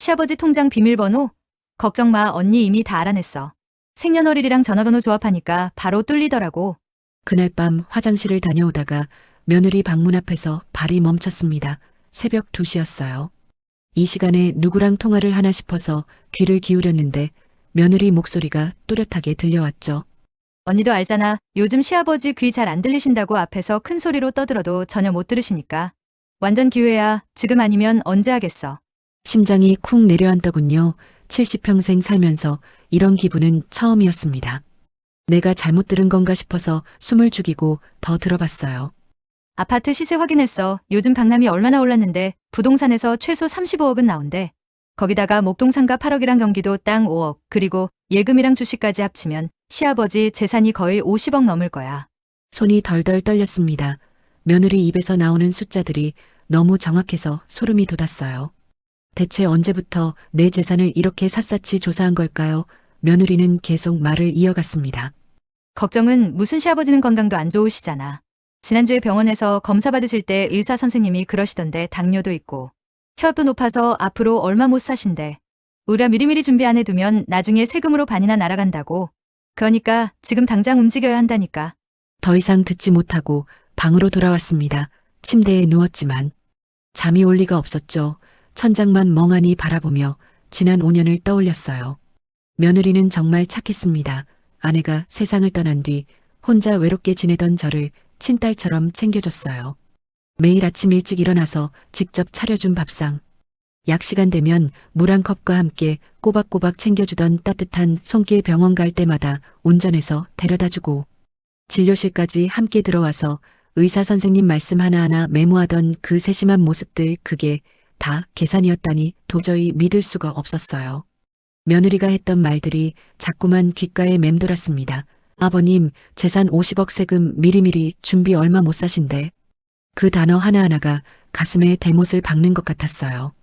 시아버지 통장 비밀번호? 걱정 마, 언니 이미 다 알아냈어. 생년월일이랑 전화번호 조합하니까 바로 뚫리더라고. 그날 밤 화장실을 다녀오다가 며느리 방문 앞에서 발이 멈췄습니다. 새벽 2시였어요. 이 시간에 누구랑 통화를 하나 싶어서 귀를 기울였는데 며느리 목소리가 또렷하게 들려왔죠. 언니도 알잖아. 요즘 시아버지 귀 잘 안 들리신다고 앞에서 큰 소리로 떠들어도 전혀 못 들으시니까. 완전 기회야. 지금 아니면 언제 하겠어. 심장이 쿵 내려앉더군요. 70평생 살면서 이런 기분은 처음이었습니다. 내가 잘못 들은 건가 싶어서 숨을 죽이고 더 들어봤어요. 아파트 시세 확인했어. 요즘 강남이 얼마나 올랐는데 부동산에서 최소 35억은 나온대. 거기다가 목동상가 8억이랑 경기도 땅 5억, 그리고 예금이랑 주식까지 합치면 시아버지 재산이 거의 50억 넘을 거야. 손이 덜덜 떨렸습니다. 며느리 입에서 나오는 숫자들이 너무 정확해서 소름이 돋았어요. 대체 언제부터 내 재산을 이렇게 샅샅이 조사한 걸까요? 며느리는 계속 말을 이어갔습니다. 걱정은 무슨, 시아버지는 건강도 안 좋으시잖아. 지난주에 병원에서 검사 받으실 때 의사 선생님이 그러시던데 당뇨도 있고 혈압도 높아서 앞으로 얼마 못 사신대. 우리가 미리미리 준비 안 해두면 나중에 세금으로 반이나 날아간다고. 그러니까 지금 당장 움직여야 한다니까. 더 이상 듣지 못하고 방으로 돌아왔습니다. 침대에 누웠지만 잠이 올 리가 없었죠. 천장만 멍하니 바라보며 지난 5년을 떠올렸어요. 며느리는 정말 착했습니다. 아내가 세상을 떠난 뒤 혼자 외롭게 지내던 저를 친딸처럼 챙겨줬어요. 매일 아침 일찍 일어나서 직접 차려준 밥상. 약 시간 되면 물 한 컵과 함께 꼬박꼬박 챙겨주던 따뜻한 손길, 병원 갈 때마다 운전해서 데려다주고 진료실까지 함께 들어와서 의사 선생님 말씀 하나하나 메모하던 그 세심한 모습들, 그게 다 계산이었다니 도저히 믿을 수가 없었어요. 며느리가 했던 말들이 자꾸만 귓가에 맴돌았습니다. 아버님, 재산 50억 세금 미리미리 준비 얼마 못 사신대. 그 단어 하나하나가 가슴에 대못을 박는 것 같았어요.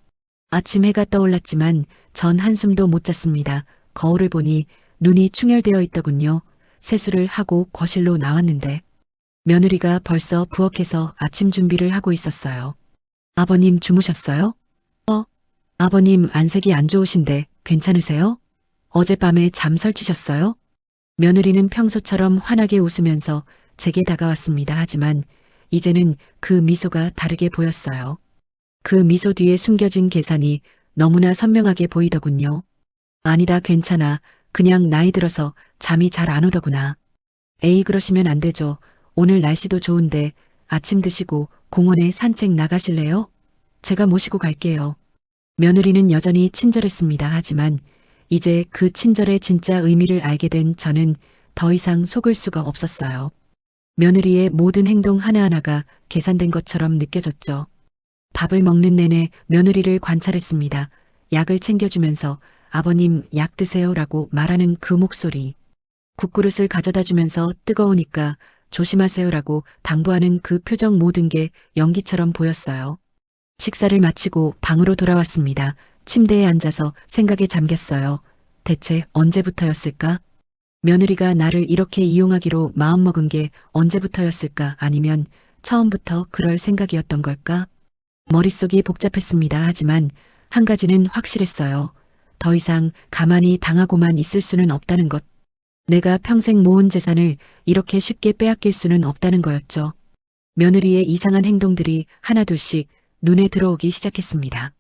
아침 해가 떠올랐지만 전 한숨도 못 잤습니다. 거울을 보니 눈이 충혈되어 있더군요. 세수를 하고 거실로 나왔는데 며느리가 벌써 부엌에서 아침 준비를 하고 있었어요. 아버님 주무셨어요? 아버님 안색이 안 좋으신데 괜찮으세요? 어젯밤에 잠 설치셨어요? 며느리는 평소처럼 환하게 웃으면서 제게 다가왔습니다. 하지만 이제는 그 미소가 다르게 보였어요. 그 미소 뒤에 숨겨진 계산이 너무나 선명하게 보이더군요. 아니다, 괜찮아. 그냥 나이 들어서 잠이 잘 안 오더구나. 에이, 그러시면 안 되죠. 오늘 날씨도 좋은데 아침 드시고 공원에 산책 나가실래요? 제가 모시고 갈게요. 며느리는 여전히 친절했습니다. 하지만 이제 그 친절의 진짜 의미를 알게 된 저는 더 이상 속을 수가 없었어요. 며느리의 모든 행동 하나하나가 계산된 것처럼 느껴졌죠. 밥을 먹는 내내 며느리를 관찰했습니다. 약을 챙겨주면서 아버님 약 드세요라고 말하는 그 목소리. 국그릇을 가져다 주면서 뜨거우니까 조심하세요라고 당부하는 그 표정, 모든 게 연기처럼 보였어요. 식사를 마치고 방으로 돌아왔습니다. 침대에 앉아서 생각에 잠겼어요. 대체 언제부터였을까? 며느리가 나를 이렇게 이용하기로 마음먹은 게 언제부터였을까? 아니면 처음부터 그럴 생각이었던 걸까? 머릿속이 복잡했습니다. 하지만 한 가지는 확실했어요. 더 이상 가만히 당하고만 있을 수는 없다는 것. 내가 평생 모은 재산을 이렇게 쉽게 빼앗길 수는 없다는 거였죠. 며느리의 이상한 행동들이 하나둘씩 눈에 들어오기 시작했습니다.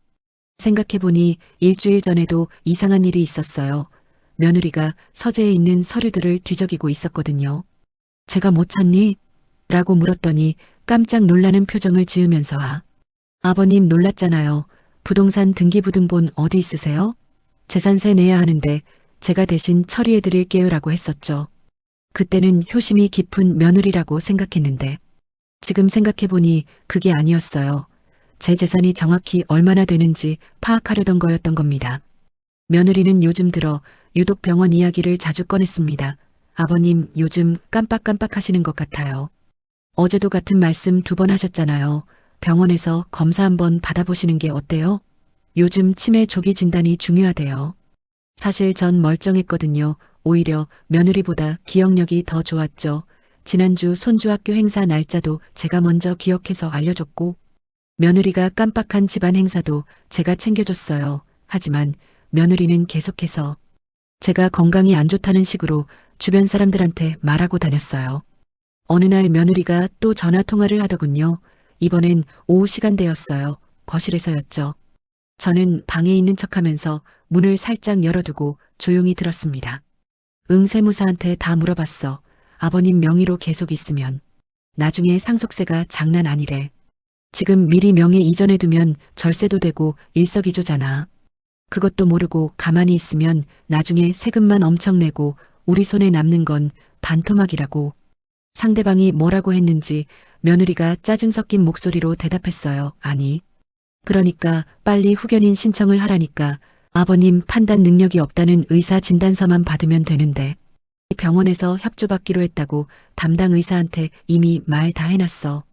생각해보니 일주일 전에도 이상한 일이 있었어요. 며느리가 서재에 있는 서류들을 뒤적이고 있었거든요. 제가 못 찾니? 라고 물었더니 깜짝 놀라는 표정을 지으면서 아버님 놀랐잖아요. 부동산 등기부등본 어디 있으세요? 재산세 내야 하는데 제가 대신 처리해 드릴게요 라고 했었죠. 그때는 효심이 깊은 며느리라고 생각했는데 지금 생각해보니 그게 아니었어요. 제 재산이 정확히 얼마나 되는지 파악하려던 거였던 겁니다. 며느리는 요즘 들어 유독 병원 이야기를 자주 꺼냈습니다. 아버님 요즘 깜빡깜빡 하시는 것 같아요. 어제도 같은 말씀 2번 하셨잖아요. 병원에서 검사 한번 받아보시는 게 어때요? 요즘 치매 조기 진단이 중요하대요. 사실 전 멀쩡했거든요. 오히려 며느리보다 기억력이 더 좋았죠. 지난주 손주 학교 행사 날짜도 제가 먼저 기억해서 알려줬고 며느리가 깜빡한 집안 행사도 제가 챙겨줬어요. 하지만 며느리는 계속해서 제가 건강이 안 좋다는 식으로 주변 사람들한테 말하고 다녔어요. 어느 날 며느리가 또 전화 통화를 하더군요. 이번엔 오후 시간대였어요. 거실에서였죠. 저는 방에 있는 척하면서 문을 살짝 열어두고 조용히 들었습니다. 응, 세무사한테 다 물어봤어. 아버님 명의로 계속 있으면 나중에 상속세가 장난 아니래. 지금 미리 명예 이전해 두면 절세도 되고 일석이조잖아. 그것도 모르고 가만히 있으면 나중에 세금만 엄청 내고 우리 손에 남는 건 반토막이라고. 상대방이 뭐라고 했는지 며느리가 짜증 섞인 목소리로 대답했어요. 아니. 그러니까 빨리 후견인 신청을 하라니까. 아버님 판단 능력이 없다는 의사 진단서만 받으면 되는데. 병원에서 협조받기로 했다고 담당 의사한테 이미 말 다 해놨어.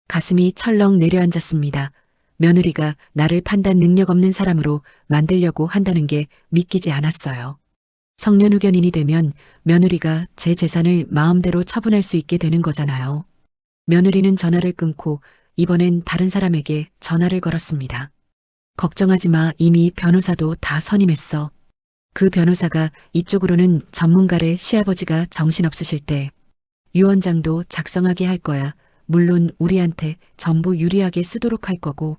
가슴이 철렁 내려앉았습니다. 며느리가 나를 판단 능력 없는 사람으로 만들려고 한다는 게 믿기지 않았어요. 성년 후견인이 되면 며느리가 제 재산을 마음대로 처분할 수 있게 되는 거잖아요. 며느리는 전화를 끊고 이번엔 다른 사람에게 전화를 걸었습니다. 걱정하지 마. 이미 변호사도 다 선임했어. 그 변호사가 이쪽으로는 전문가래. 시아버지가 정신없으실 때 유언장도 작성하게 할 거야. 물론 우리한테 전부 유리하게 쓰도록 할 거고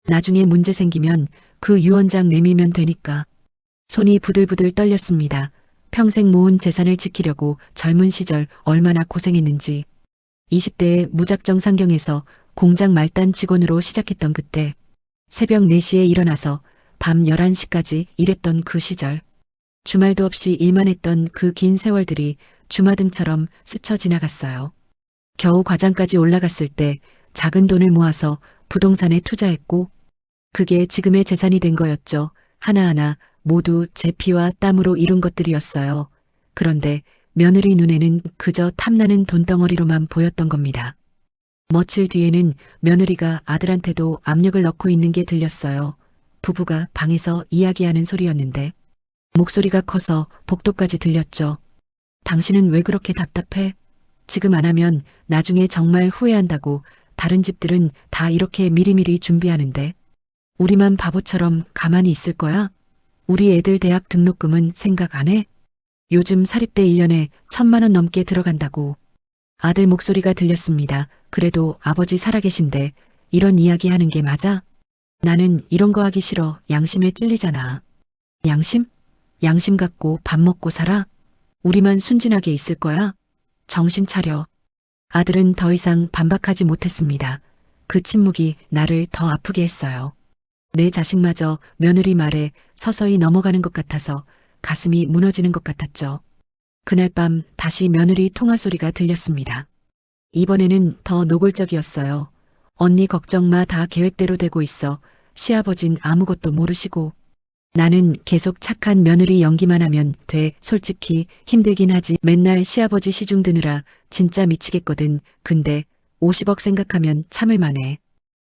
나중에 문제 생기면 그 유언장 내밀면 되니까. 손이 부들부들 떨렸습니다. 평생 모은 재산을 지키려고 젊은 시절 얼마나 고생했는지. 20대에 무작정 상경해서 공장 말단 직원으로 시작했던 그때 새벽 4시에 일어나서 밤 11시까지 일했던 그 시절. 주말도 없이 일만 했던 그 긴 세월들이 주마등처럼 스쳐 지나갔어요. 겨우 과장까지 올라갔을 때 작은 돈을 모아서 부동산에 투자했고 그게 지금의 재산이 된 거였죠. 하나하나 모두 제 피와 땀으로 이룬 것들이었어요. 그런데 며느리 눈에는 그저 탐나는 돈덩어리로만 보였던 겁니다. 며칠 뒤에는 며느리가 아들한테도 압력을 넣고 있는 게 들렸어요. 부부가 방에서 이야기하는 소리였는데 목소리가 커서 복도까지 들렸죠. 당신은 왜 그렇게 답답해? 지금 안 하면 나중에 정말 후회한다고. 다른 집들은 다 이렇게 미리미리 준비하는데 우리만 바보처럼 가만히 있을 거야? 우리 애들 대학 등록금은 생각 안 해? 요즘 사립대 1년에 1,000만 원 넘게 들어간다고. 아들 목소리가 들렸습니다. 그래도 아버지 살아계신데 이런 이야기 하는 게 맞아? 나는 이런 거 하기 싫어. 양심에 찔리잖아. 양심? 양심 갖고 밥 먹고 살아? 우리만 순진하게 있을 거야? 정신 차려. 아들은 더 이상 반박하지 못했습니다. 그 침묵이 나를 더 아프게 했어요. 내 자식마저 며느리 말에 서서히 넘어가는 것 같아서 가슴이 무너지는 것 같았죠. 그날 밤 다시 며느리 통화 소리가 들렸습니다. 이번에는 더 노골적이었어요. 언니 걱정 마. 다 계획대로 되고 있어. 시아버진 아무것도 모르시고. 나는 계속 착한 며느리 연기만 하면 돼. 솔직히 힘들긴 하지. 맨날 시아버지 시중 드느라 진짜 미치겠거든. 근데 50억 생각하면 참을 만해.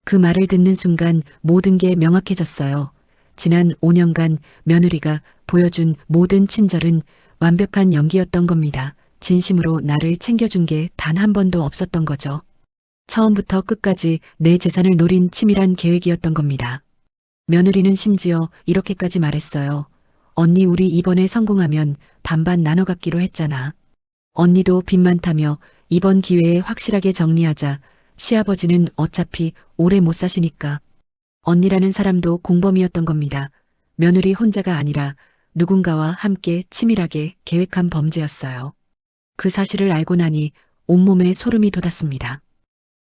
그 말을 듣는 순간 모든 게 명확해졌어요. 지난 5년간 며느리가 보여준 모든 친절은 완벽한 연기였던 겁니다. 진심으로 나를 챙겨준 게 단 한 번도 없었던 거죠. 처음부터 끝까지 내 재산을 노린 치밀한 계획이었던 겁니다. 며느리는 심지어 이렇게까지 말했어요. 언니 우리 이번에 성공하면 반반 나눠 갖기로 했잖아. 언니도 빚 많다며 이번 기회에 확실하게 정리하자. 시아버지는 어차피 오래 못 사시니까. 언니라는 사람도 공범이었던 겁니다. 며느리 혼자가 아니라 누군가와 함께 치밀하게 계획한 범죄였어요. 그 사실을 알고 나니 온몸에 소름이 돋았습니다.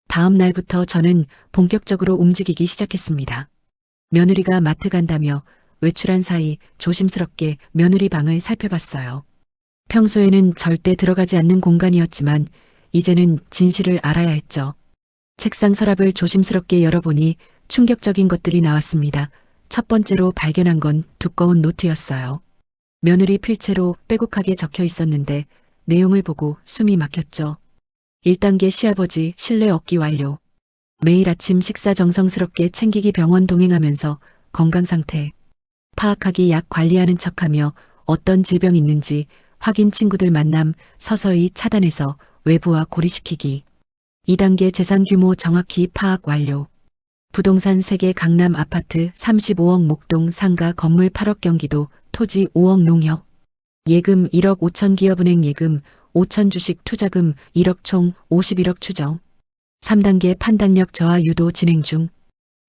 다음 날부터 저는 본격적으로 움직이기 시작했습니다. 며느리가 마트 간다며 외출한 사이 조심스럽게 며느리 방을 살펴봤어요. 평소에는 절대 들어가지 않는 공간이었지만 이제는 진실을 알아야 했죠. 책상 서랍을 조심스럽게 열어보니 충격적인 것들이 나왔습니다. 첫 번째로 발견한 건 두꺼운 노트였어요. 며느리 필체로 빼곡하게 적혀 있었는데 내용을 보고 숨이 막혔죠. 1단계 시아버지 신뢰 얻기 완료. 매일 아침 식사 정성스럽게 챙기기 병원 동행하면서 건강 상태 파악하기 약 관리하는 척하며 어떤 질병 있는지 확인 친구들 만남 서서히 차단해서 외부와 고리시키기. 2단계 재산 규모 정확히 파악 완료. 부동산 세계 강남 아파트 35억 목동 상가 건물 8억 경기도 토지 5억 농협 예금 1억 5천 기업은행 예금 5천 주식 투자금 1억 총 51억 추정 3단계 판단력 저하 유도 진행 중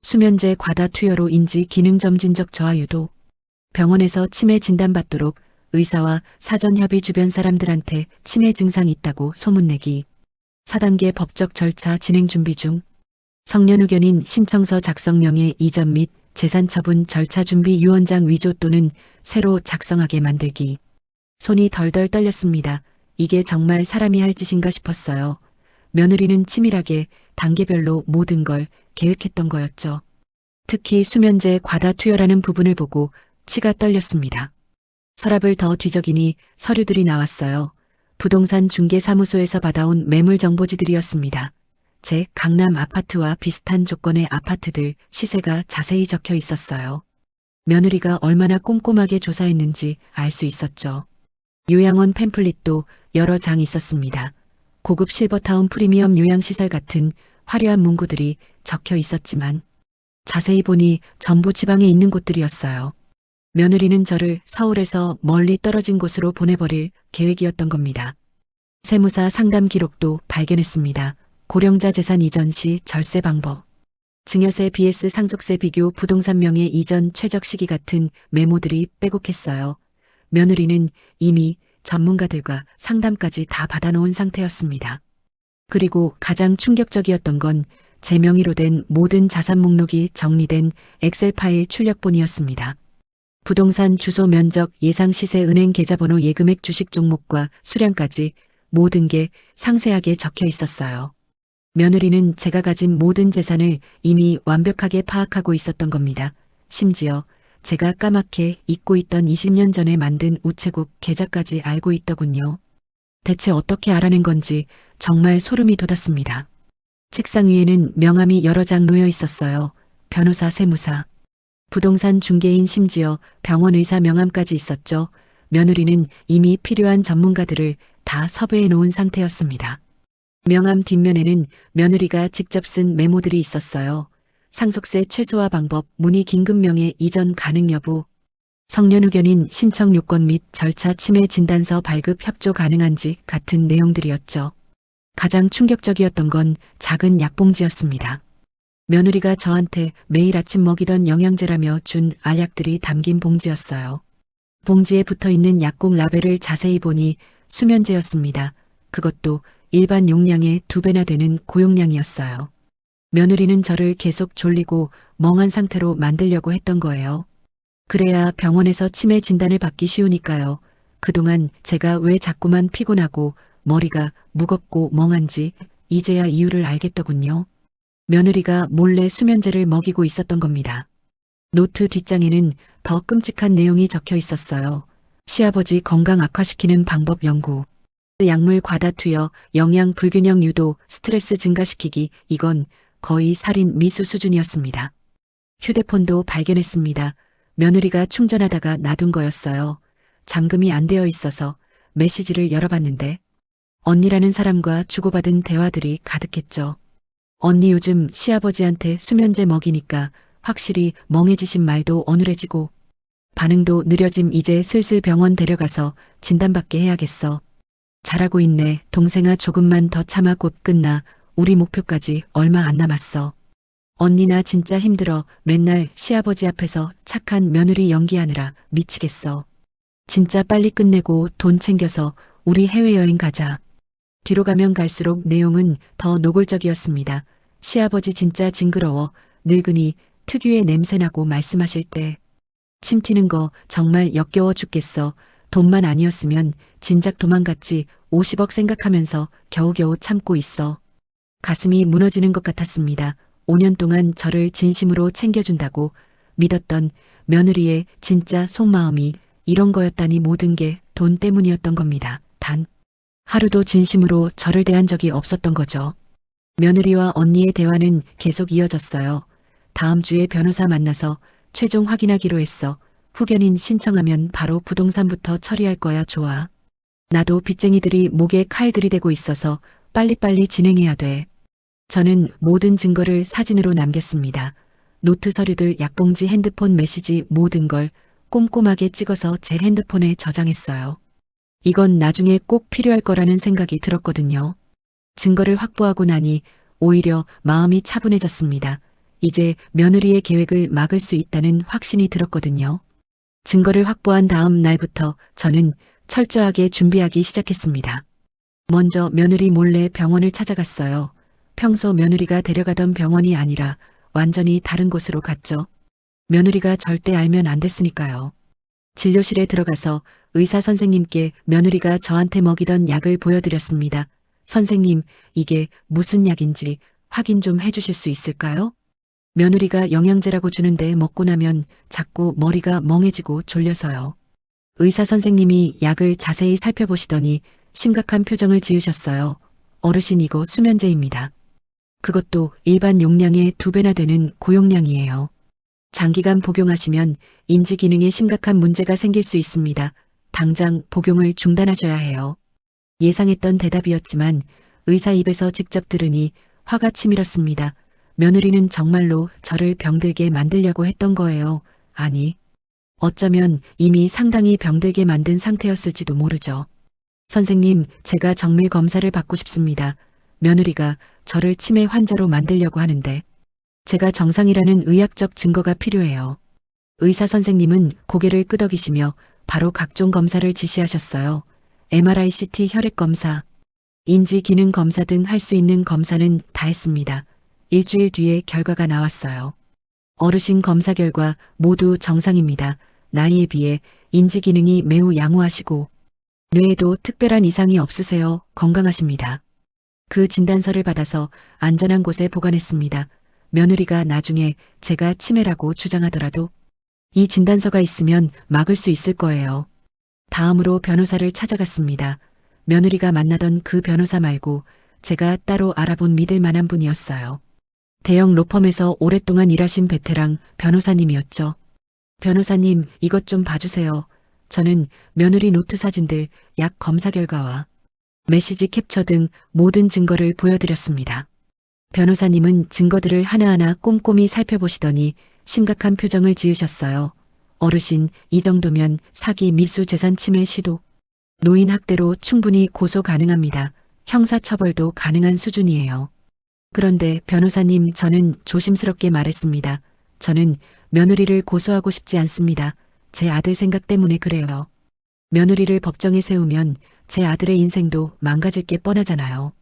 수면제 과다 투여로 인지 기능 점진적 저하 유도 병원에서 치매 진단받도록 의사와 사전 협의 주변 사람들한테 치매 증상이 있다고 소문내기 4단계 법적 절차 진행 준비 중 성년 의견인 신청서 작성 명예 이전 및 재산 처분 절차 준비 유언장 위조 또는 새로 작성하게 만들기 손이 덜덜 떨렸습니다. 이게 정말 사람이 할 짓인가 싶었어요. 며느리는 치밀하게 단계별로 모든 걸 계획했던 거였죠. 특히 수면제 과다 투여라는 부분을 보고 치가 떨렸습니다. 서랍을 더 뒤적이니 서류들이 나왔어요. 부동산 중개사무소에서 받아온 매물 정보지들이었습니다. 제 강남 아파트와 비슷한 조건의 아파트들 시세가 자세히 적혀 있었어요. 며느리가 얼마나 꼼꼼하게 조사했는지 알 수 있었죠. 요양원 팸플릿도 여러 장 있었습니다. 고급 실버타운 프리미엄 요양시설 같은 화려한 문구들이 적혀 있었지만 자세히 보니 전부 지방에 있는 곳들이었어요. 며느리는 저를 서울에서 멀리 떨어진 곳으로 보내버릴 계획이었던 겁니다. 세무사 상담 기록도 발견했습니다. 고령자 재산 이전 시 절세 방법, 증여세 vs 상속세 비교 부동산 명예 이전 최적 시기 같은 메모들이 빼곡했어요. 며느리는 이미 전문가들과 상담까지 다 받아놓은 상태였습니다. 그리고 가장 충격적이었던 건 제 명의로 된 모든 자산 목록이 정리된 엑셀 파일 출력본이었습니다. 부동산 주소 면적 예상 시세 은행 계좌번호 예금액 주식 종목과 수량까지 모든 게 상세하게 적혀 있었어요. 며느리는 제가 가진 모든 재산을 이미 완벽하게 파악하고 있었던 겁니다. 심지어 제가 까맣게 잊고 있던 20년 전에 만든 우체국 계좌까지 알고 있더군요. 대체 어떻게 알아낸 건지 정말 소름이 돋았습니다. 책상 위에는 명함이 여러 장 놓여 있었어요. 변호사, 세무사, 부동산 중개인 심지어 병원 의사 명함까지 있었죠. 며느리는 이미 필요한 전문가들을 다 섭외해 놓은 상태였습니다. 명함 뒷면에는 며느리가 직접 쓴 메모들이 있었어요. 상속세 최소화 방법, 문의 긴급명예 이전 가능 여부, 성년 의견인 신청 요건 및 절차 치매 진단서 발급 협조 가능한지 같은 내용들이었죠. 가장 충격적이었던 건 작은 약봉지였습니다. 며느리가 저한테 매일 아침 먹이던 영양제라며 준 알약들이 담긴 봉지였어요. 봉지에 붙어있는 약국 라벨을 자세히 보니 수면제였습니다. 그것도 일반 용량의 2배나 되는 고용량이었어요. 며느리는 저를 계속 졸리고 멍한 상태로 만들려고 했던 거예요. 그래야 병원에서 치매 진단을 받기 쉬우니까요. 그동안 제가 왜 자꾸만 피곤하고 머리가 무겁고 멍한지 이제야 이유를 알겠더군요. 며느리가 몰래 수면제를 먹이고 있었던 겁니다. 노트 뒷장에는 더 끔찍한 내용이 적혀 있었어요. 시아버지 건강 악화시키는 방법 연구, 약물 과다 투여, 영양 불균형 유도, 스트레스 증가시키기, 이건 거의 살인 미수 수준이었습니다. 휴대폰도 발견했습니다. 며느리가 충전하다가 놔둔 거였어요. 잠금이 안 되어 있어서 메시지를 열어봤는데 언니라는 사람과 주고받은 대화들이 가득했죠. 언니 요즘 시아버지한테 수면제 먹이니까 확실히 멍해지신 말도 어눌해지고 반응도 느려짐 이제 슬슬 병원 데려가서 진단받게 해야겠어. 잘하고 있네. 동생아 조금만 더 참아 곧 끝나. 우리 목표까지 얼마 안 남았어. 언니 나 진짜 힘들어. 맨날 시아버지 앞에서 착한 며느리 연기하느라 미치겠어. 진짜 빨리 끝내고 돈 챙겨서 우리 해외여행 가자. 뒤로 가면 갈수록 내용은 더 노골적이었습니다. 시아버지 진짜 징그러워. 늙으니 특유의 냄새나고 말씀하실 때 침 튀는 거 정말 역겨워 죽겠어. 돈만 아니었으면 진작 도망갔지. 50억 생각하면서 겨우겨우 참고 있어. 가슴이 무너지는 것 같았습니다. 5년 동안 저를 진심으로 챙겨준다고 믿었던 며느리의 진짜 속마음이 이런 거였다니 모든 게 돈 때문이었던 겁니다. 단 하루도 진심으로 저를 대한 적이 없었던 거죠. 며느리와 언니의 대화는 계속 이어졌어요. 다음 주에 변호사 만나서 최종 확인하기로 했어. 후견인 신청하면 바로 부동산부터 처리할 거야. 좋아. 나도 빚쟁이들이 목에 칼 들이대고 있어서 빨리빨리 진행해야 돼. 저는 모든 증거를 사진으로 남겼습니다. 노트 서류들, 약봉지, 핸드폰 메시지 모든 걸 꼼꼼하게 찍어서 제 핸드폰에 저장했어요. 이건 나중에 꼭 필요할 거라는 생각이 들었거든요. 증거를 확보하고 나니 오히려 마음이 차분해졌습니다. 이제 며느리의 계획을 막을 수 있다는 확신이 들었거든요. 증거를 확보한 다음 날부터 저는 철저하게 준비하기 시작했습니다. 먼저 며느리 몰래 병원을 찾아갔어요. 평소 며느리가 데려가던 병원이 아니라 완전히 다른 곳으로 갔죠. 며느리가 절대 알면 안 됐으니까요. 진료실에 들어가서 의사 선생님께 며느리가 저한테 먹이던 약을 보여드렸습니다. 선생님, 이게 무슨 약인지 확인 좀 해주실 수 있을까요? 며느리가 영양제라고 주는데 먹고 나면 자꾸 머리가 멍해지고 졸려서요. 의사 선생님이 약을 자세히 살펴보시더니 심각한 표정을 지으셨어요. 어르신, 이거 수면제입니다. 그것도 일반 용량의 2배나 되는 고용량이에요. 장기간 복용하시면 인지 기능에 심각한 문제가 생길 수 있습니다. 당장 복용을 중단하셔야 해요. 예상했던 대답이었지만 의사 입에서 직접 들으니 화가 치밀었습니다. 며느리는 정말로 저를 병들게 만들려고 했던 거예요. 아니, 어쩌면 이미 상당히 병들게 만든 상태였을지도 모르죠. 선생님, 제가 정밀 검사를 받고 싶습니다. 며느리가 저를 치매 환자로 만들려고 하는데 제가 정상이라는 의학적 증거가 필요해요. 의사 선생님은 고개를 끄덕이시며 바로 각종 검사를 지시하셨어요. MRI, CT, 혈액 검사, 인지 기능 검사 등 할 수 있는 검사는 다 했습니다. 일주일 뒤에 결과가 나왔어요. 어르신 검사 결과 모두 정상입니다. 나이에 비해 인지 기능이 매우 양호하시고 뇌에도 특별한 이상이 없으세요. 건강하십니다. 그 진단서를 받아서 안전한 곳에 보관했습니다. 며느리가 나중에 제가 치매라고 주장하더라도 이 진단서가 있으면 막을 수 있을 거예요. 다음으로 변호사를 찾아갔습니다. 며느리가 만나던 그 변호사 말고 제가 따로 알아본 믿을 만한 분이었어요. 대형 로펌에서 오랫동안 일하신 베테랑 변호사님이었죠. 변호사님, 이것 좀 봐주세요. 저는 며느리 노트 사진들, 약 검사 결과와 메시지 캡처 등 모든 증거를 보여드렸습니다. 변호사님은 증거들을 하나하나 꼼꼼히 살펴보시더니 심각한 표정을 지으셨어요. 어르신, 이 정도면 사기, 미수, 재산 침해 시도, 노인 학대로 충분히 고소 가능합니다. 형사처벌도 가능한 수준이에요. 그런데 변호사님, 저는 조심스럽게 말했습니다. 저는 며느리를 고소하고 싶지 않습니다. 제 아들 생각 때문에 그래요. 며느리를 법정에 세우면 제 아들의 인생도 망가질 게 뻔하잖아요.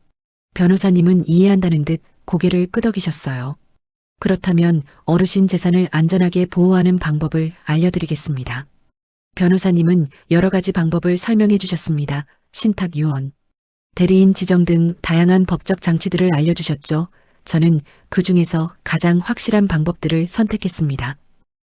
변호사님은 이해한다는 듯 고개를 끄덕이셨어요. 그렇다면 어르신 재산을 안전하게 보호하는 방법을 알려드리겠습니다. 변호사님은 여러 가지 방법을 설명해 주셨습니다. 신탁 유언, 대리인 지정 등 다양한 법적 장치들을 알려주셨죠. 저는 그 중에서 가장 확실한 방법들을 선택했습니다.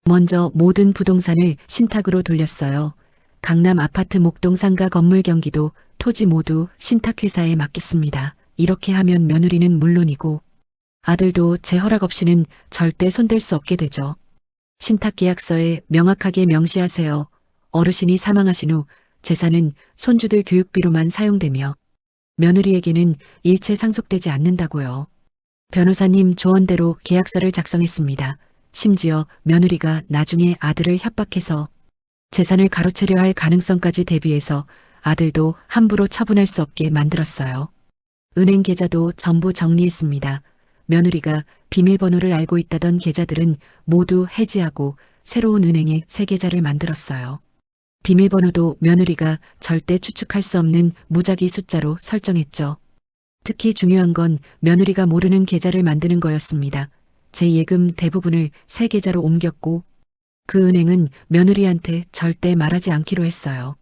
먼저 모든 부동산을 신탁으로 돌렸어요. 강남 아파트, 목동 상가, 건물, 경기도, 토지 모두 신탁회사에 맡겼습니다. 이렇게 하면 며느리는 물론이고 아들도 제 허락 없이는 절대 손댈 수 없게 되죠. 신탁계약서에 명확하게 명시하세요. 어르신이 사망하신 후 재산은 손주들 교육비로만 사용되며 며느리에게는 일체 상속되지 않는다고요. 변호사님 조언대로 계약서를 작성했습니다. 심지어 며느리가 나중에 아들을 협박해서 재산을 가로채려 할 가능성까지 대비해서 아들도 함부로 처분할 수 없게 만들었어요. 은행 계좌도 전부 정리했습니다. 며느리가 비밀번호를 알고 있다던 계좌들은 모두 해지하고 새로운 은행에 새 계좌를 만들었어요. 비밀번호도 며느리가 절대 추측할 수 없는 무작위 숫자로 설정했죠. 특히 중요한 건 며느리가 모르는 계좌를 만드는 거였습니다. 제 예금 대부분을 새 계좌로 옮겼고 그 은행은 며느리한테 절대 말하지 않기로 했어요.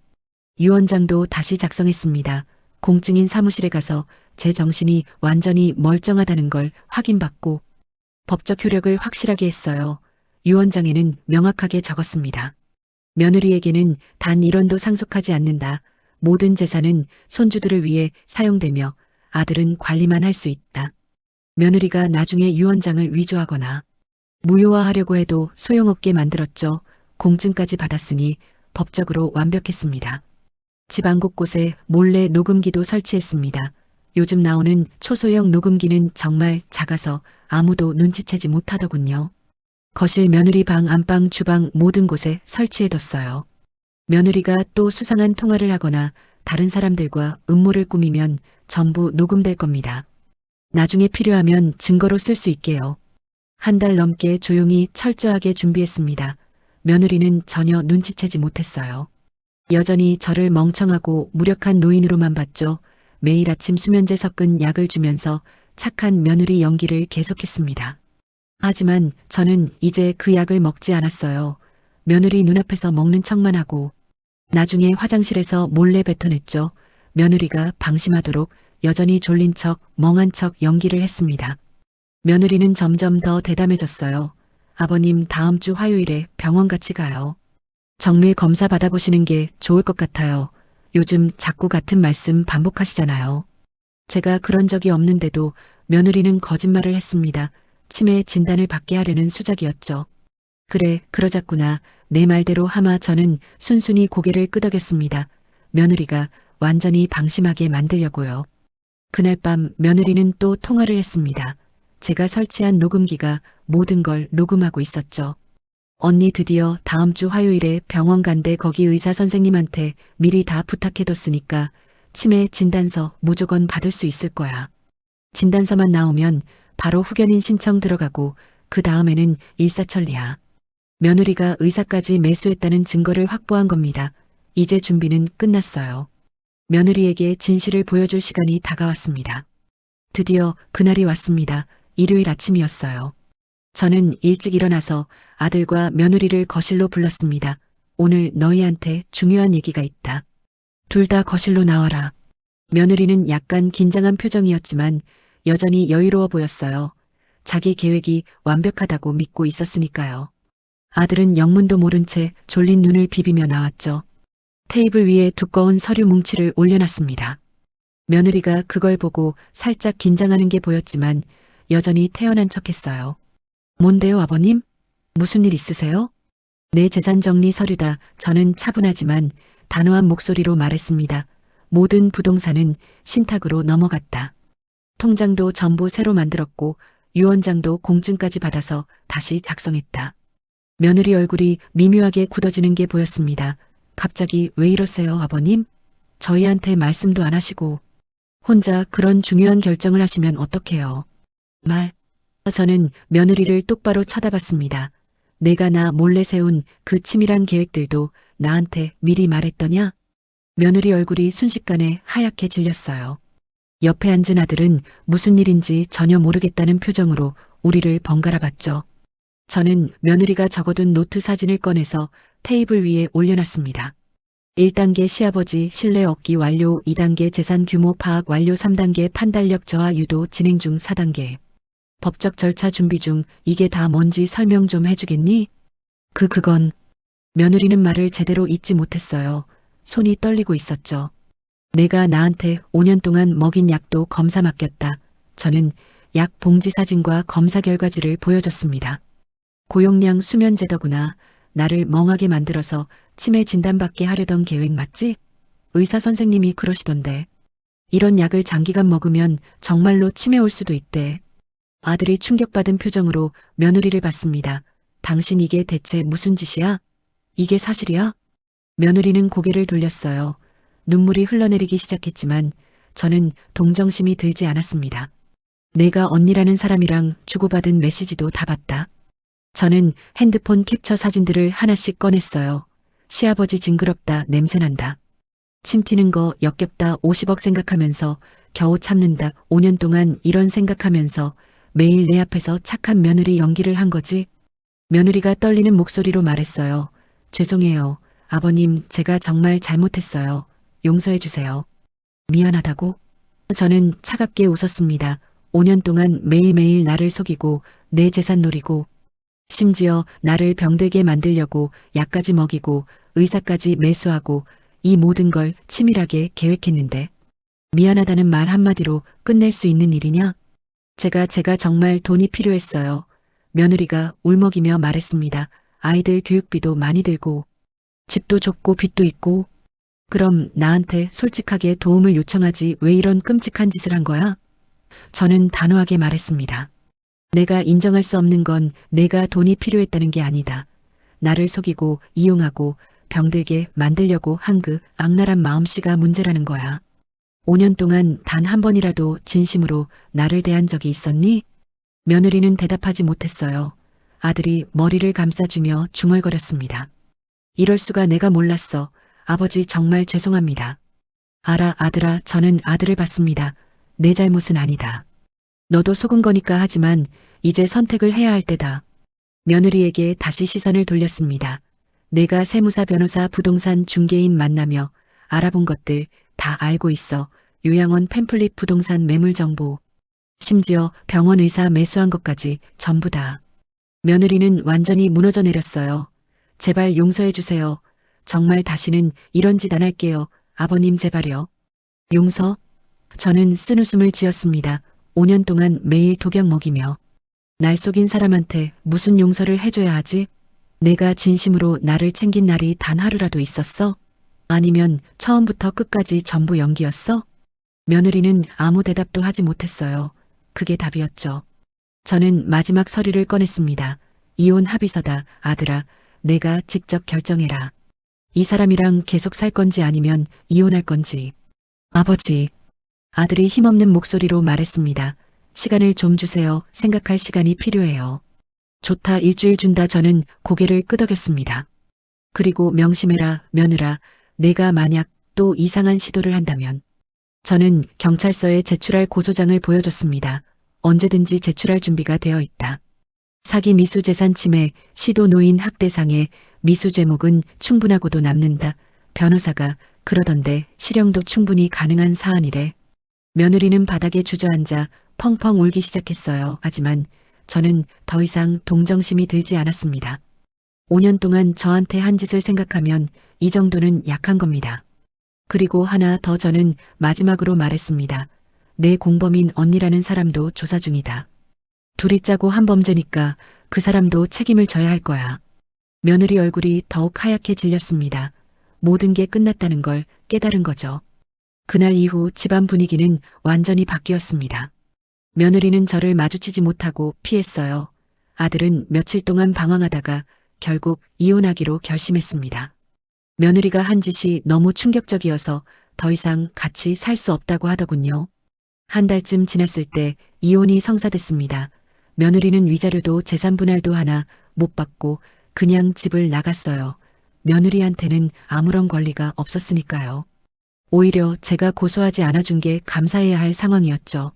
유언장도 다시 작성했습니다. 공증인 사무실에 가서 제 정신이 완전히 멀쩡하다는 걸 확인받고 법적 효력을 확실하게 했어요. 유언장에는 명확하게 적었습니다. 며느리에게는 단 1원도 상속하지 않는다. 모든 재산은 손주들을 위해 사용되며 아들은 관리만 할 수 있다. 며느리가 나중에 유언장을 위조하거나 무효화하려고 해도 소용없게 만들었죠. 공증까지 받았으니 법적으로 완벽했습니다. 집 안 곳곳에 몰래 녹음기도 설치했습니다. 요즘 나오는 초소형 녹음기는 정말 작아서 아무도 눈치채지 못하더군요. 거실, 며느리 방, 안방, 주방 모든 곳에 설치해뒀어요. 며느리가 또 수상한 통화를 하거나 다른 사람들과 음모를 꾸미면 전부 녹음될 겁니다. 나중에 필요하면 증거로 쓸 수 있게요. 한 달 넘게 조용히 철저하게 준비했습니다. 며느리는 전혀 눈치채지 못했어요. 여전히 저를 멍청하고 무력한 노인으로만 봤죠. 매일 아침 수면제 섞은 약을 주면서 착한 며느리 연기를 계속했습니다. 하지만 저는 이제 그 약을 먹지 않았어요. 며느리 눈앞에서 먹는 척만 하고 나중에 화장실에서 몰래 뱉어냈죠. 며느리가 방심하도록 여전히 졸린 척, 멍한 척 연기를 했습니다. 며느리는 점점 더 대담해졌어요. 아버님 다음 주 화요일에 병원 같이 가요. 정밀 검사 받아보시는 게 좋을 것 같아요. 요즘 자꾸 같은 말씀 반복하시잖아요. 제가 그런 적이 없는데도 며느리는 거짓말을 했습니다. 치매 진단을 받게 하려는 수작이었죠. 그래, 그러자꾸나. 내 말대로 하마 저는 순순히 고개를 끄덕였습니다. 며느리가 완전히 방심하게 만들려고요. 그날 밤 며느리는 또 통화를 했습니다. 제가 설치한 녹음기가 모든 걸 녹음하고 있었죠. 언니 드디어 다음 주 화요일에 병원 간대. 거기 의사 선생님한테 미리 다 부탁해뒀으니까 치매 진단서 무조건 받을 수 있을 거야. 진단서만 나오면 바로 후견인 신청 들어가고 그 다음에는 일사천리야. 며느리가 의사까지 매수했다는 증거를 확보한 겁니다. 이제 준비는 끝났어요. 며느리에게 진실을 보여줄 시간이 다가왔습니다. 드디어 그날이 왔습니다. 일요일 아침이었어요. 저는 일찍 일어나서 아들과 며느리를 거실로 불렀습니다. 오늘 너희한테 중요한 얘기가 있다. 둘 다 거실로 나와라. 며느리는 약간 긴장한 표정이었지만 여전히 여유로워 보였어요. 자기 계획이 완벽하다고 믿고 있었으니까요. 아들은 영문도 모른 채 졸린 눈을 비비며 나왔죠. 테이블 위에 두꺼운 서류 뭉치를 올려놨습니다. 며느리가 그걸 보고 살짝 긴장하는 게 보였지만 여전히 태연한 척했어요. 뭔데요, 아버님? 무슨 일 있으세요? 내 재산 정리 서류다. 저는 차분하지만 단호한 목소리로 말했습니다. 모든 부동산은 신탁으로 넘어갔다. 통장도 전부 새로 만들었고 유언장도 공증까지 받아서 다시 작성했다. 며느리 얼굴이 미묘하게 굳어지는 게 보였습니다. 갑자기 왜 이러세요, 아버님? 저희한테 말씀도 안 하시고 혼자 그런 중요한 결정을 하시면 어떡해요? 저는 며느리를 똑바로 쳐다봤습니다. 내가 나 몰래 세운 그 치밀한 계획들도 나한테 미리 말했더냐? 며느리 얼굴이 순식간에 하얗게 질렸어요. 옆에 앉은 아들은 무슨 일인지 전혀 모르겠다는 표정으로 우리를 번갈아 봤죠. 저는 며느리가 적어둔 노트 사진을 꺼내서 테이블 위에 올려놨습니다. 1단계 시아버지 신뢰 얻기 완료, 2단계 재산 규모 파악 완료, 3단계 판단력 저하 유도 진행 중, 4단계 법적 절차 준비 중. 이게 다 뭔지 설명 좀 해주겠니? 그건 며느리는 말을 제대로 잇지 못했어요. 손이 떨리고 있었죠. 내가 나한테 5년 동안 먹인 약도 검사 맡겼다. 저는 약 봉지 사진과 검사 결과지를 보여줬습니다. 고용량 수면제더구나. 나를 멍하게 만들어서 치매 진단받게 하려던 계획 맞지? 의사 선생님이 그러시던데. 이런 약을 장기간 먹으면 정말로 치매 올 수도 있대. 아들이 충격받은 표정으로 며느리를 봤습니다. 당신 이게 대체 무슨 짓이야? 이게 사실이야? 며느리는 고개를 돌렸어요. 눈물이 흘러내리기 시작했지만 저는 동정심이 들지 않았습니다. 내가 언니라는 사람이랑 주고받은 메시지도 다 봤다. 저는 핸드폰 캡처 사진들을 하나씩 꺼냈어요. 시아버지 징그럽다, 냄새난다. 침 튀는 거 역겹다, 50억 생각하면서 겨우 참는다. 5년 동안 이런 생각하면서 매일 내 앞에서 착한 며느리 연기를 한 거지. 며느리가 떨리는 목소리로 말했어요. 죄송해요. 아버님, 제가 정말 잘못했어요. 용서해 주세요. 미안하다고? 저는 차갑게 웃었습니다. 5년 동안 매일매일 나를 속이고 내 재산 노리고 심지어 나를 병들게 만들려고 약까지 먹이고 의사까지 매수하고 이 모든 걸 치밀하게 계획했는데 미안하다는 말 한마디로 끝낼 수 있는 일이냐? 제가 정말 돈이 필요했어요. 며느리가 울먹이며 말했습니다. 아이들 교육비도 많이 들고 집도 좁고 빚도 있고 그럼 나한테 솔직하게 도움을 요청하지 왜 이런 끔찍한 짓을 한 거야? 저는 단호하게 말했습니다. 내가 인정할 수 없는 건 내가 돈이 필요했다는 게 아니다. 나를 속이고 이용하고 병들게 만들려고 한 그 악랄한 마음씨가 문제라는 거야. 5년 동안 단 한 번이라도 진심으로 나를 대한 적이 있었니? 며느리는 대답하지 못했어요. 아들이 머리를 감싸주며 중얼거렸습니다. 이럴 수가 내가 몰랐어. 아버지 정말 죄송합니다. 알아 아들아 저는 아들을 봤습니다. 내 잘못은 아니다. 너도 속은 거니까 하지만 이제 선택을 해야 할 때다. 며느리에게 다시 시선을 돌렸습니다. 내가 세무사 변호사 부동산 중개인 만나며 알아본 것들 다 알고 있어. 요양원 팸플릿 부동산 매물 정보. 심지어 병원 의사 매수한 것까지 전부 다. 며느리는 완전히 무너져 내렸어요. 제발 용서해 주세요. 정말 다시는 이런 짓 안 할게요. 아버님 제발요. 용서? 저는 쓴웃음을 지었습니다. 5년 동안 매일 독약 먹이며 날 속인 사람한테 무슨 용서를 해줘야 하지? 내가 진심으로 나를 챙긴 날이 단 하루라도 있었어? 아니면 처음부터 끝까지 전부 연기였어? 며느리는 아무 대답도 하지 못했어요. 그게 답이었죠. 저는 마지막 서류를 꺼냈습니다. 이혼 합의서다. 아들아, 내가 직접 결정해라. 이 사람이랑 계속 살 건지 아니면 이혼할 건지. 아버지. 아들이 힘없는 목소리로 말했습니다. 시간을 좀 주세요. 생각할 시간이 필요해요. 좋다. 일주일 준다. 저는 고개를 끄덕였습니다. 그리고 명심해라, 며느라. 내가 만약 또 이상한 시도를 한다면. 저는 경찰서에 제출할 고소장을 보여줬습니다. 언제든지 제출할 준비가 되어 있다. 사기 미수 재산 침해, 시도 노인 학대상해, 미수 제목은 충분하고도 남는다. 변호사가 그러던데 실형도 충분히 가능한 사안이래. 며느리는 바닥에 주저앉아 펑펑 울기 시작했어요. 하지만 저는 더 이상 동정심이 들지 않았습니다. 5년 동안 저한테 한 짓을 생각하면 이 정도는 약한 겁니다. 그리고 하나 더 저는 마지막으로 말했습니다. 내 공범인 언니라는 사람도 조사 중이다. 둘이 짜고 한 범죄니까 그 사람도 책임을 져야 할 거야. 며느리 얼굴이 더욱 하얗게 질렸습니다. 모든 게 끝났다는 걸 깨달은 거죠. 그날 이후 집안 분위기는 완전히 바뀌었습니다. 며느리는 저를 마주치지 못하고 피했어요. 아들은 며칠 동안 방황하다가 결국 이혼하기로 결심했습니다. 며느리가 한 짓이 너무 충격적이어서 더 이상 같이 살 수 없다고 하더군요. 한 달쯤 지났을 때 이혼이 성사됐습니다. 며느리는 위자료도 재산 분할도 하나 못 받고 그냥 집을 나갔어요. 며느리한테는 아무런 권리가 없었으니까요. 오히려 제가 고소하지 않아준 게 감사해야 할 상황이었죠.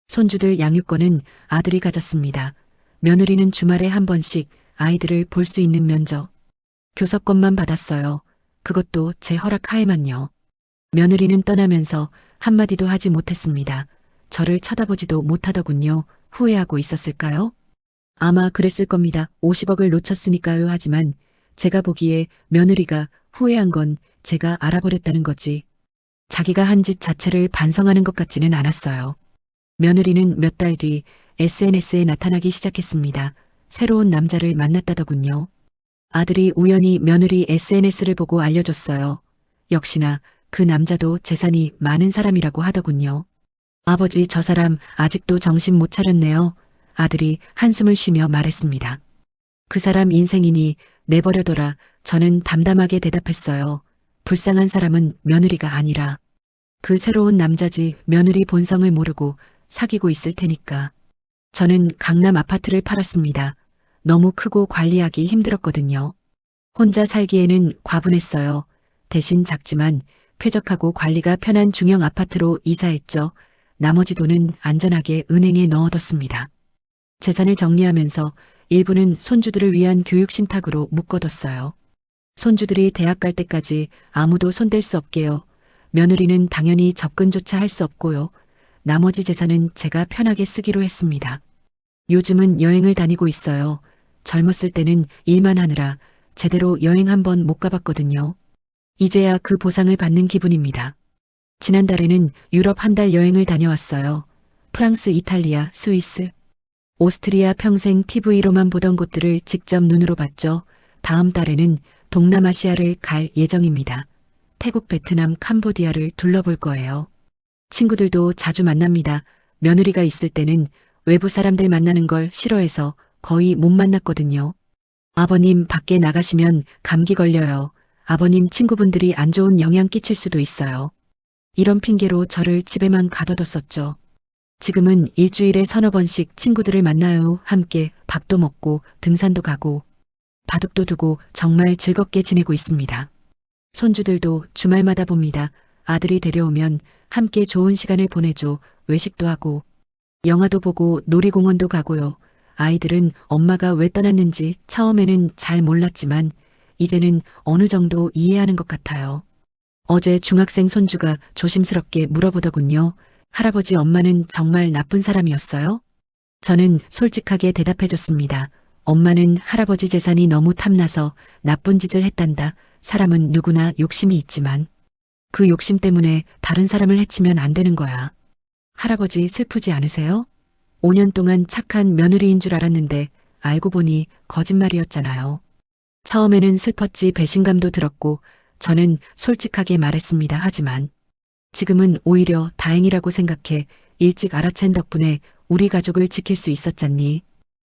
손주들 양육권은 아들이 가졌습니다. 며느리는 주말에 한 번씩 아이들을 볼 수 있는 면접. 교섭권만 받았어요. 그것도 제 허락 하에만요. 며느리는 떠나면서 한마디도 하지 못했습니다. 저를 쳐다보지도 못하더군요. 후회하고 있었을까요? 아마 그랬을 겁니다. 50억을 놓쳤으니까요. 하지만 제가 보기에 며느리가 후회한 건 제가 알아버렸다는 거지. 자기가 한 짓 자체를 반성하는 것 같지는 않았어요. 며느리는 몇 달 뒤 SNS에 나타나기 시작했습니다. 새로운 남자를 만났다더군요. 아들이 우연히 며느리 SNS를 보고 알려줬어요. 역시나 그 남자도 재산이 많은 사람이라고 하더군요. 아버지 저 사람 아직도 정신 못 차렸네요. 아들이 한숨을 쉬며 말했습니다. 그 사람 인생이니 내버려둬라. 저는 담담하게 대답했어요. 불쌍한 사람은 며느리가 아니라 그 새로운 남자지 며느리 본성을 모르고 사귀고 있을 테니까. 저는 강남 아파트를 팔았습니다. 너무 크고 관리하기 힘들었거든요. 혼자 살기에는 과분했어요. 대신 작지만 쾌적하고 관리가 편한 중형 아파트로 이사했죠. 나머지 돈은 안전하게 은행에 넣어뒀습니다. 재산을 정리하면서 일부는 손주들을 위한 교육 신탁으로 묶어뒀어요. 손주들이 대학 갈 때까지 아무도 손댈 수 없게요. 며느리는 당연히 접근조차 할 수 없고요. 나머지 재산은 제가 편하게 쓰기로 했습니다. 요즘은 여행을 다니고 있어요. 젊었을 때는 일만 하느라 제대로 여행 한 번 못 가봤거든요. 이제야 그 보상을 받는 기분입니다. 지난달에는 유럽 한 달 여행을 다녀왔어요. 프랑스, 이탈리아, 스위스, 오스트리아. 평생 TV로만 보던 곳들을 직접 눈으로 봤죠. 다음 달에는 동남아시아를 갈 예정입니다. 태국, 베트남, 캄보디아를 둘러볼 거예요. 친구들도 자주 만납니다. 며느리가 있을 때는 외부 사람들 만나는 걸 싫어해서 거의 못 만났거든요. 아버님 밖에 나가시면 감기 걸려요. 아버님 친구분들이 안 좋은 영향 끼칠 수도 있어요. 이런 핑계로 저를 집에만 가둬뒀었죠. 지금은 일주일에 서너 번씩 친구들을 만나요. 함께 밥도 먹고 등산도 가고 바둑도 두고 정말 즐겁게 지내고 있습니다. 손주들도 주말마다 봅니다. 아들이 데려오면 함께 좋은 시간을 보내죠. 외식도 하고 영화도 보고 놀이공원도 가고요. 아이들은 엄마가 왜 떠났는지 처음에는 잘 몰랐지만 이제는 어느 정도 이해하는 것 같아요. 어제 중학생 손주가 조심스럽게 물어보더군요. 할아버지, 엄마는 정말 나쁜 사람이었어요? 저는 솔직하게 대답해줬습니다. 엄마는 할아버지 재산이 너무 탐나서 나쁜 짓을 했단다. 사람은 누구나 욕심이 있지만 그 욕심 때문에 다른 사람을 해치면 안 되는 거야. 할아버지 슬프지 않으세요? 5년 동안 착한 며느리인 줄 알았는데 알고 보니 거짓말이었잖아요. 처음에는 슬펐지 배신감도 들었고 저는 솔직하게 말했습니다. 하지만 지금은 오히려 다행이라고 생각해. 일찍 알아챈 덕분에 우리 가족을 지킬 수 있었잖니.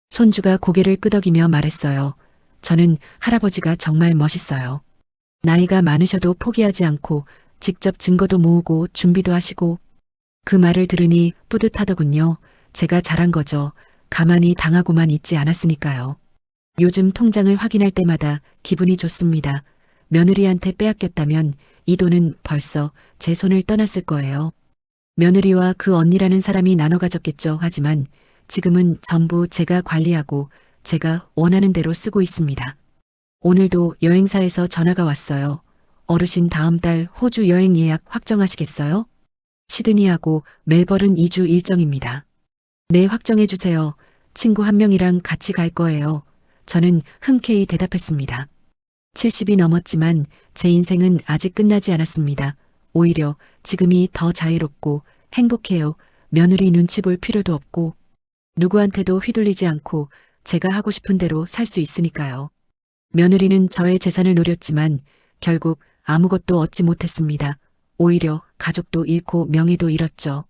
손주가 고개를 끄덕이며 말했어요. 저는 할아버지가 정말 멋있어요. 나이가 많으셔도 포기하지 않고 직접 증거도 모으고 준비도 하시고 그 말을 들으니 뿌듯하더군요. 제가 잘한 거죠. 가만히 당하고만 있지 않았으니까요. 요즘 통장을 확인할 때마다 기분이 좋습니다. 며느리한테 빼앗겼다면 이 돈은 벌써 제 손을 떠났을 거예요. 며느리와 그 언니라는 사람이 나눠 가졌겠죠. 하지만 지금은 전부 제가 관리하고 제가 원하는 대로 쓰고 있습니다. 오늘도 여행사에서 전화가 왔어요. 어르신 다음 달 호주 여행 예약 확정하시겠어요? 시드니하고 멜버른 2주 일정입니다. 네, 확정해 주세요. 친구 한 명이랑 같이 갈 거예요. 저는 흔쾌히 대답했습니다. 70이 넘었지만 제 인생은 아직 끝나지 않았습니다. 오히려 지금이 더 자유롭고 행복해요. 며느리 눈치 볼 필요도 없고 누구한테도 휘둘리지 않고 제가 하고 싶은 대로 살 수 있으니까요. 며느리는 저의 재산을 노렸지만 결국 아무것도 얻지 못했습니다. 오히려 가족도 잃고 명예도 잃었죠.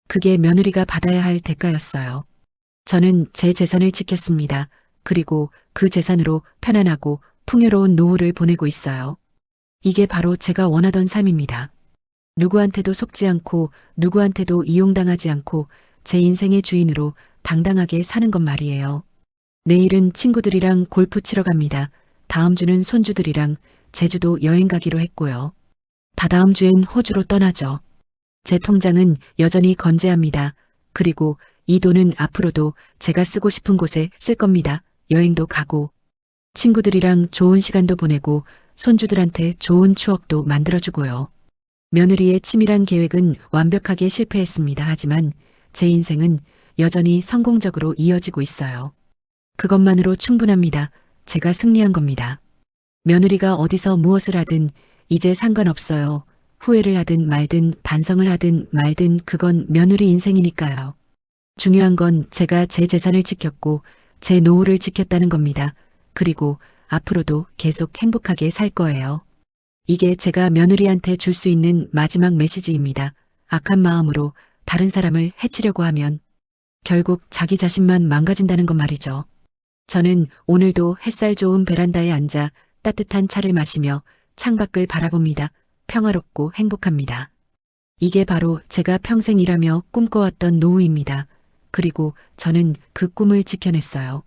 그게 며느리가 받아야 할 대가였어요. 저는 제 재산을 지켰습니다. 그리고 그 재산으로 편안하고 풍요로운 노후를 보내고 있어요. 이게 바로 제가 원하던 삶입니다. 누구한테도 속지 않고 누구한테도 이용당하지 않고 제 인생의 주인으로 당당하게 사는 것 말이에요. 내일은 친구들이랑 골프 치러 갑니다. 다음 주는 손주들이랑 제주도 여행 가기로 했고요. 다다음 주엔 호주로 떠나죠. 제 통장은 여전히 건재합니다. 그리고 이 돈은 앞으로도 제가 쓰고 싶은 곳에 쓸 겁니다. 여행도 가고 친구들이랑 좋은 시간도 보내고 손주들한테 좋은 추억도 만들어주고요. 며느리의 치밀한 계획은 완벽하게 실패했습니다. 하지만 제 인생은 여전히 성공적으로 이어지고 있어요. 그것만으로 충분합니다. 제가 승리한 겁니다. 며느리가 어디서 무엇을 하든 이제 상관없어요. 후회를 하든 말든 반성을 하든 말든 그건 며느리 인생이니까요. 중요한 건 제가 제 재산을 지켰고 제 노후를 지켰다는 겁니다. 그리고 앞으로도 계속 행복하게 살 거예요. 이게 제가 며느리한테 줄 수 있는 마지막 메시지입니다. 악한 마음으로 다른 사람을 해치려고 하면 결국 자기 자신만 망가진다는 것 말이죠. 저는 오늘도 햇살 좋은 베란다에 앉아 따뜻한 차를 마시며 창밖을 바라봅니다. 평화롭고 행복합니다. 이게 바로 제가 평생 일하며 꿈꿔왔던 노후입니다. 그리고 저는 그 꿈을 지켜냈어요.